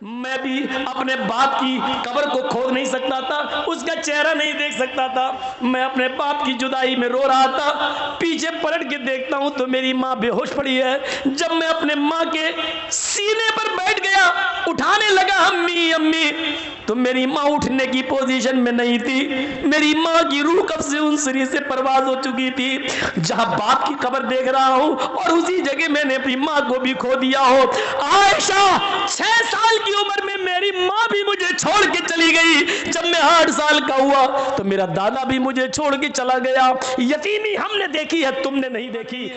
میں بھی اپنے باپ کی قبر کو کھود نہیں سکتا تھا، اس کا چہرہ نہیں دیکھ سکتا تھا، میں اپنے باپ کی جدائی میں رو رہا تھا۔ پیچھے پلٹ کے دیکھتا ہوں تو میری ماں بے ہوش پڑی ہے۔ جب میں اپنے ماں کے سینے پر بیٹھ گیا، اٹھانے لگا امی امی، تو میری ماں اٹھنے کی پوزیشن میں نہیں تھی۔ میری ماں کی روح قبض انصری سے پرواز ہو چکی تھی۔ جہاں باپ کی قبر دیکھ رہا ہوں اور اسی جگہ میں نے اپنی ماں کو بھی کھو دیا ہو۔ عائشہ 6 سال کی عمر میں میری ماں بھی مجھے چھوڑ کے چلی گئی۔ جب میں 8 سال کا ہوا تو میرا دادا بھی مجھے چھوڑ کے چلا گیا۔ یتیمی ہم نے دیکھی ہے، تم نے نہیں دیکھی۔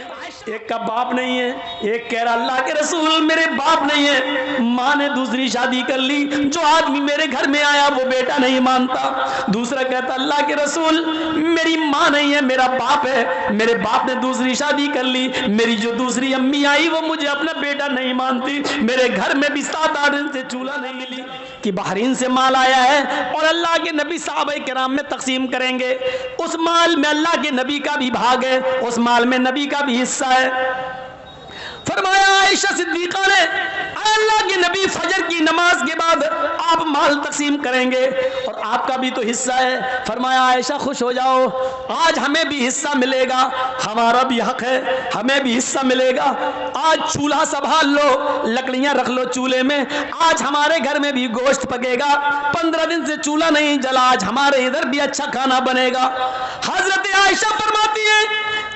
ایک کا باپ نہیں ہے، ایک کہہ رہا اللہ کے رسول میرے باپ نہیں ہے۔ ماں نے دوسری شادی کر لی، جو آدمی میرے گھر میں آیا وہ بیٹا نہیں مانتا۔ دوسرا کہتا اللہ کے رسول میری ماں نہیں ہے، میرا باپ ہے، میرے باپ نے دوسری شادی کر لی، میری جو دوسری امی آئی وہ مجھے اپنا بیٹا نہیں مانتی، میرے گھر میں بھی 7-8 دن سے چولہا نہیں ملی کہ بحرین سے مال آیا ہے اور اللہ کے نبی صحابہ کرام میں تقسیم کریں گے، اس مال میں اللہ کے نبی کا بھی بھاگ ہے، اس مال میں نبی کا بھی حصہ ہے۔ فرمایا عائشہ صدیقہ نے اے اللہ کے نبی فجر کی نماز کے بعد آپ مال تقسیم کریں گے اور آپ کا بھی تو حصہ ہے۔ فرمایا عائشہ خوش ہو جاؤ، آج ہمیں بھی حصہ ملے گا، ہمارا بھی حق ہے، ہمیں بھی حصہ ملے گا۔ آج چولہا سنبھال لو، لکڑیاں رکھ لو چولہے میں، آج ہمارے گھر میں بھی گوشت پکے گا۔ 15 دن سے چولہا نہیں جلا، آج ہمارے ادھر بھی اچھا کھانا بنے گا۔ حضرت عائشہ فرماتی ہے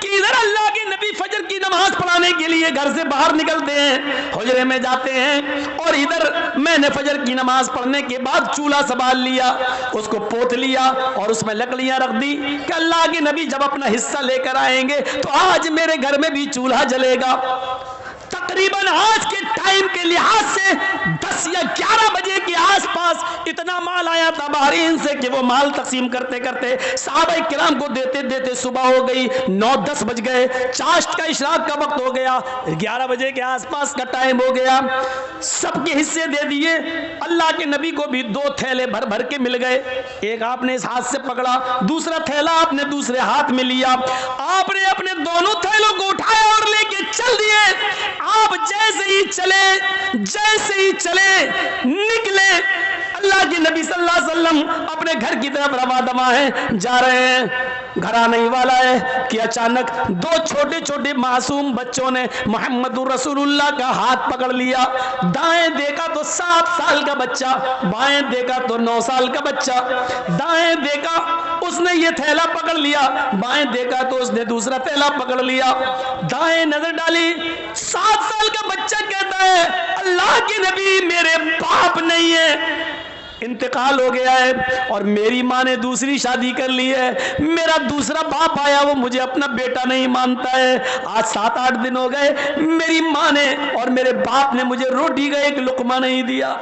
کہ ادھر اللہ کے نبی فجر کی نماز پڑھانے کے لیے گھر سے باہر نکلتے ہیں، حجرے میں جاتے ہیں، اور ادھر میں نے فجر کی نماز پڑھنے کے بعد چولہا سنبھال لیا، اس کو پوت لیا اور اس میں لکڑیاں رکھ دی کہ اللہ کے نبی جب اپنا حصہ لے کر آئیں گے تو آج میرے گھر میں بھی چولہا جلے گا۔ تقریباً آج کے ٹائم کے لحاظ سے 10 یا 11 بجے کے آس پاس اتنا مال آیا تھا بحرین سے کہ وہ مال تقسیم کرتے کرتے صحابہ کرام کو دیتے دیتے صبح ہو گئی، 9-10 بج گئے، چاشت کا اشراق کا وقت ہو گیا، 11 بجے کے آس پاس کا ٹائم ہو گیا، سب کے حصے دے دیے۔ اللہ کے نبی کو بھی 2 تھیلے بھر بھر کے مل گئے، ایک آپ نے اس ہاتھ سے پکڑا، دوسرا تھیلا آپ نے دوسرے ہاتھ میں لیا، آپ نے اپنے دونوں تھیلوں کو اٹھایا اور لے کے چل دیے۔ آپ جیسے ہی چلے نکلے، اللہ کے نبی صلی اللہ علیہ وسلم اپنے گھر کی طرف رواں دواں ہیں، جا رہے ہیں، گھر آنے ہی والا ہے کہ اچانک 2 چھوٹے چھوٹے معصوم بچوں نے محمد رسول اللہ کا ہاتھ پکڑ لیا۔ دائیں دیکھا تو 7 سال کا بچہ، بائیں دیکھا تو 9 سال کا بچہ، دائیں دیکھا اس نے یہ تھیلا پکڑ لیا، بائیں دیکھا تو اس نے دوسرا تھیلا پکڑ لیا، دائیں نظر ڈالی، 7 سال کا بچہ کہتا ہے اللہ کے نبی میرے باپ نہیں ہے، انتقال ہو گیا ہے اور میری ماں نے دوسری شادی کر لی ہے، میرا دوسرا باپ آیا وہ مجھے اپنا بیٹا نہیں مانتا ہے، آج 7-8 دن ہو گئے میری ماں نے اور میرے باپ نے مجھے روٹی کا ایک لقمہ نہیں دیا۔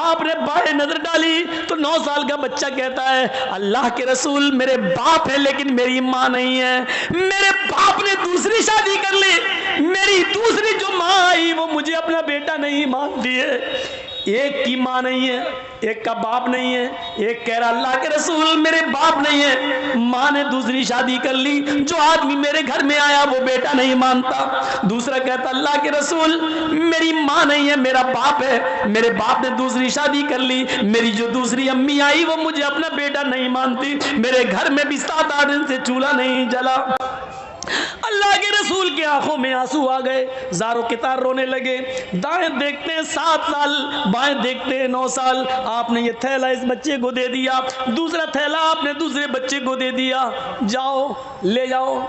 آپ نے بائیں نظر ڈالی تو 9 سال کا بچہ کہتا ہے اللہ کے رسول میرے باپ ہے لیکن میری ماں نہیں ہے، میرے باپ نے دوسری شادی کر لی، میری دوسری جو ماں آئی وہ مجھے اپنا بیٹا نہیں مانتی ہے۔ ایک کی ماں نہیں ہے، ایک کا باپ نہیں ہے، ایک کہہ رہا اللہ کے رسول میرے باپ نہیں ہے، ماں نے دوسری شادی کر لی، جو آدمی میرے گھر میں آیا وہ بیٹا نہیں مانتا۔ دوسرا کہتا اللہ کے رسول میری ماں نہیں ہے، میرا باپ ہے، میرے باپ نے دوسری شادی کر لی، میری جو دوسری امی آئی وہ مجھے اپنا بیٹا نہیں مانتی، میرے گھر میں بھی 7-8 دن سے چولہا نہیں جلا۔ اللہ کے رسول کی آنکھوں میں آنسو آ گئے، زارو کتار رونے لگے، دائیں دیکھتے ہیں 7 سال، بائیں دیکھتے ہیں 9 سال، آپ نے یہ تھیلا اس بچے کو دے دیا، دوسرا تھیلا آپ نے دوسرے بچے کو دے دیا، جاؤ لے جاؤ۔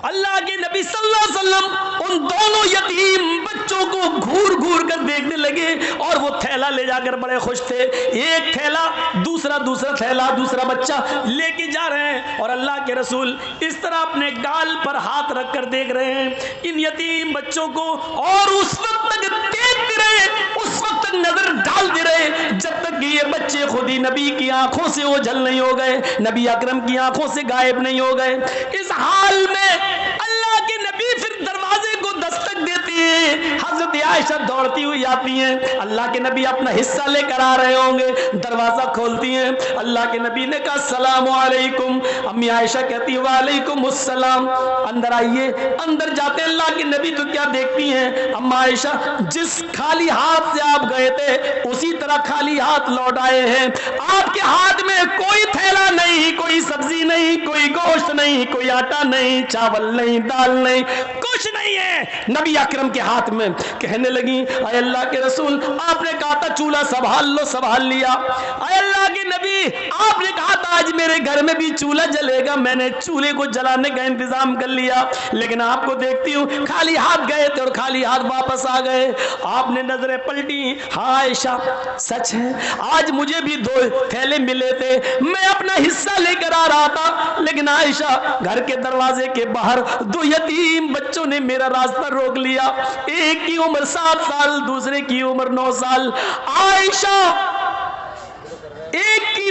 اللہ کے نبی صلی اللہ علیہ وسلم ان دونوں یتیم بچوں کو گھور گھور کر دیکھنے لگے اور وہ تھیلا لے جا کر بڑے خوش تھے، ایک تھیلا دوسرا تھیلا دوسرا بچہ لے کے جا رہے ہیں اور اللہ کے رسول اس طرح اپنے گال پر ہاتھ رکھ کر دیکھ رہے ہیں ان یتیم بچوں کو، اور اس وقت تک دیکھتے رہے، اس وقت تک نظر ڈالتے رہے جب تک کہ یہ بچے خود ہی نبی کی آنکھوں سے اوجھل نہیں ہو گئے، نبی اکرم کی آنکھوں سے غائب نہیں ہو گئے۔ اس حال میں اللہ کے نبی پھر دروازے کو دستک دیتے ہیں، حضرت عائشہ دوڑتی ہوئی آتی ہیں، اللہ کے نبی اپنا حصہ لے کر آ رہے ہوں گے، دروازہ کھولتی ہیں، اللہ کے نبی نے کہا السلام علیکم، امی عائشہ کہتی ہے وعلیکم السلام، اندر آئیے، اندر جاتے اللہ کے نبی تو کیا دیکھتی ہیں اما عائشہ، جس خالی ہاتھ سے آپ گئے تھے اسی طرح خالی ہاتھ لوٹ آئے ہیں، آپ کے ہاتھ میں کوئی تھیلا نہیں، کوئی سبزی نہیں، کوئی گوشت نہیں، کوئی آٹا نہیں، چاول نہیں، دال نہیں، کچھ نہیں ہے نبی اکرم کے ہاتھ میں۔ کہنے لگی اے اللہ کے رسول، آپ نے کہا تھا چولہا سنبھال لو، سنبھال لیا، اے اللہ کے نبی آپ نے کہا تھا آج میرے گھر میں بھی چولہا جلے گا، میں نے چولہے کو جلانے کا انتظام کر لیا، لیکن آپ کو دیکھتی ہوں خالی ہاتھ گئے تھے اور خالی ہاتھ واپس آ گئے۔ آپ نے نظریں پلٹی، ہاں عائشہ سچ ہے، آج مجھے بھی 2 تھیلے ملے تھے، میں اپنا حصہ لے کر آ رہا تھا، لیکن عائشہ گھر کے دروازے کے باہر 2 یتیم بچوں نے میرا راستہ روک لیا، ایک کی عمر 7 سال، دوسرے کی عمر 9 سال۔ عائشہ ایک کی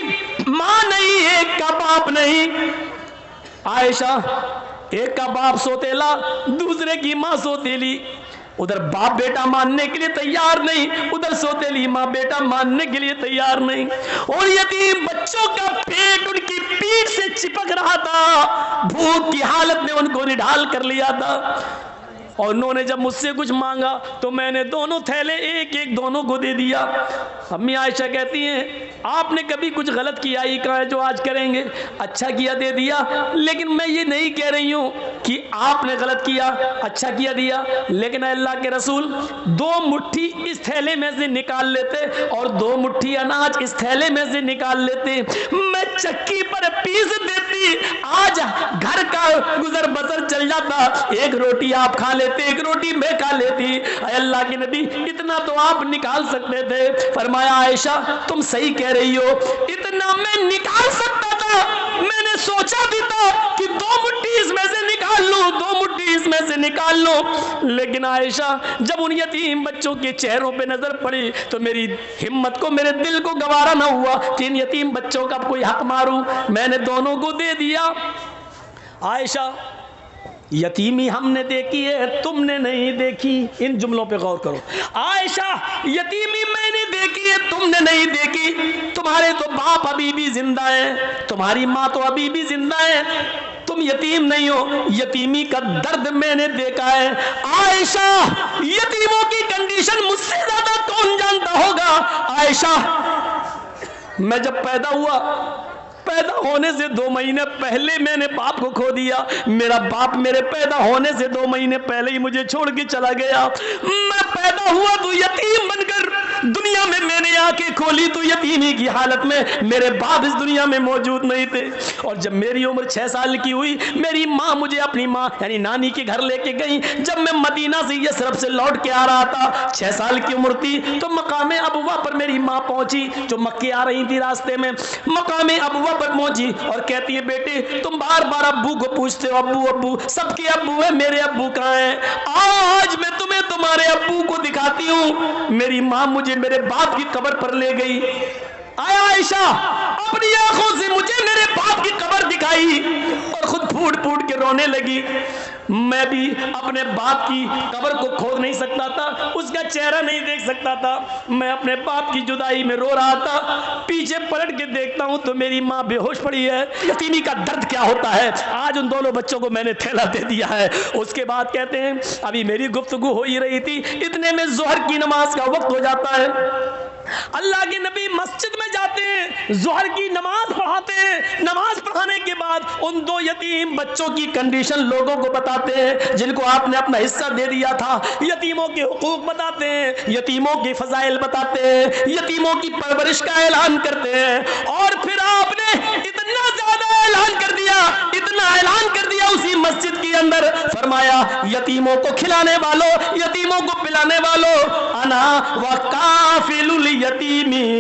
ماں نہیں، ایک کا باپ نہیں، عائشہ ایک کا باپ سوتیلا، دوسرے کی ماں سوتیلی، ادھر باپ بیٹا ماننے کے لیے تیار نہیں، ادھر سوتیلی ماں بیٹا ماننے کے لیے تیار نہیں، اور یتیم بچوں کا پیٹ ان کی پیٹ سے چپک رہا تھا، بھوک کی حالت میں ان کو نڈھال کر لیا تھا، اور انہوں نے جب مجھ سے کچھ مانگا تو میں نے دونوں تھیلے ایک ایک دونوں کو دے دیا۔ امی عائشہ کہتی ہیں آپ نے کبھی کچھ غلط کیا ہی کہا ہے جو آج کریں گے، اچھا کیا دے دیا، لیکن میں یہ نہیں کہہ رہی ہوں کہ آپ نے غلط کیا، اچھا کیا دیا، لیکن اے اللہ کے رسول 2 مٹھی اس تھیلے میں سے نکال لیتے اور 2 مٹھی اناج اس تھیلے میں سے نکال لیتے، میں چکی پر پیس دیتی، آج گھر کا گزر بسر چل جاتا، ایک روٹی آپ کھا لیتے، ایک روٹی میں کھا لیتی۔ اے اللہ کے نبی اتنا تو آپ نکال سکتے تھے۔ فرمایا عائشہ تم صحیح کہہ رہی ہو، اتنا میں نکال سکتا تھا، میں نے سوچا بھی تھا کہ 2 مٹھی اس میں سے نکال لوں، 2 مٹھی اس میں سے نکال لوں، لیکن عائشہ جب ان یتیم بچوں کے چہروں پہ نظر پڑی تو میری ہمت کو، میرے دل کو گوارا نہ ہوا کہ ان یتیم بچوں کا کوئی حق ماروں، میں نے دونوں کو دے دیا۔ عائشہ یتیمی ہم نے دیکھی ہے، تم نے نہیں دیکھی، ان جملوں پہ غور کرو۔ عائشہ یتیمی میں نے دیکھی ہے، تم نے نہیں دیکھی، تمہارے تو باپ ابھی بھی زندہ ہیں، تمہاری ماں تو ابھی بھی زندہ ہے، تم یتیم نہیں ہو، یتیمی کا درد میں نے دیکھا ہے۔ عائشہ یتیموں کی کنڈیشن مجھ سے زیادہ کون جانتا ہوگا؟ عائشہ میں جب پیدا ہوا، پیدا ہونے سے 2 مہینے پہلے میں نے باپ کو کھو دیا، میرا باپ میرے پیدا ہونے سے 2 مہینے پہلے ہی مجھے چھوڑ کے چلا گیا، میں پیدا ہوا تو یتیم بن کر دنیا میں نے آنکھیں کھولی تو یتیمی کی حالت میں، میرے باپ اس دنیا میں موجود نہیں تھے، اور جب میری عمر 6 سال کی ہوئی میری ماں مجھے اپنی ماں یعنی نانی کے گھر لے کے گئی، جب میں مدینہ سے یثرب سے لوٹ کے آ رہا تھا، 6 سال کی عمر تھی، تو مقام ابوا پر میری ماں پہنچی جو مکے آ رہی تھی، راستے میں مقام ابوا پر پہنچی اور کہتی ہے بیٹے تم بار بار ابو کو پوچھتے ہو، ابو ابو، سب کے ابو ہیں، میرے ابو کہاں ہیں؟ آج میں تمہیں تمہارے ابو کو دکھاتی ہوں۔ میری ماں مجھے میرے باپ کی قبر پر لے گئی، آیا عائشہ اپنی آنکھوں سے مجھے میرے باپ کی قبر دکھائی اور خود پھوٹ پھوٹ کے رونے لگی۔ میں بھی اپنے باپ کی قبر کو کھود نہیں سکتا تھا، اس کا چہرہ نہیں دیکھ سکتا تھا، میں اپنے باپ کی جدائی میں رو رہا تھا، پیچھے پلٹ کے دیکھتا ہوں تو میری ماں بے ہوش پڑی ہے۔ یتیمی کا درد کیا ہوتا ہے، آج ان دونوں بچوں کو میں نے تھیلا دے دیا ہے۔ اس کے بعد کہتے ہیں ابھی میری گفتگو ہو ہی رہی تھی، اتنے میں ظہر کی نماز کا وقت ہو جاتا ہے، اللہ کے نبی مسجد میں جاتے ہیں، ظہر کی نماز پڑھاتے ہیں، نماز پڑھانے کے بعد ان 2 یتیم بچوں کی کنڈیشن لوگوں کو بتاتے ہیں جن کو آپ نے اپنا حصہ دے دیا تھا، یتیموں کے حقوق بتاتے ہیں، یتیموں کی فضائل بتاتے ہیں، یتیموں کی پرورش کا اعلان کرتے ہیں، اور پھر آپ نے اتنا زیادہ اعلان کر دیا، اتنا اعلان کر دیا اسی مسجد کے اندر، فرمایا یتیموں کو کھلانے والوں، یتیموں کو پلانے والوں، انا وکافل الیتیم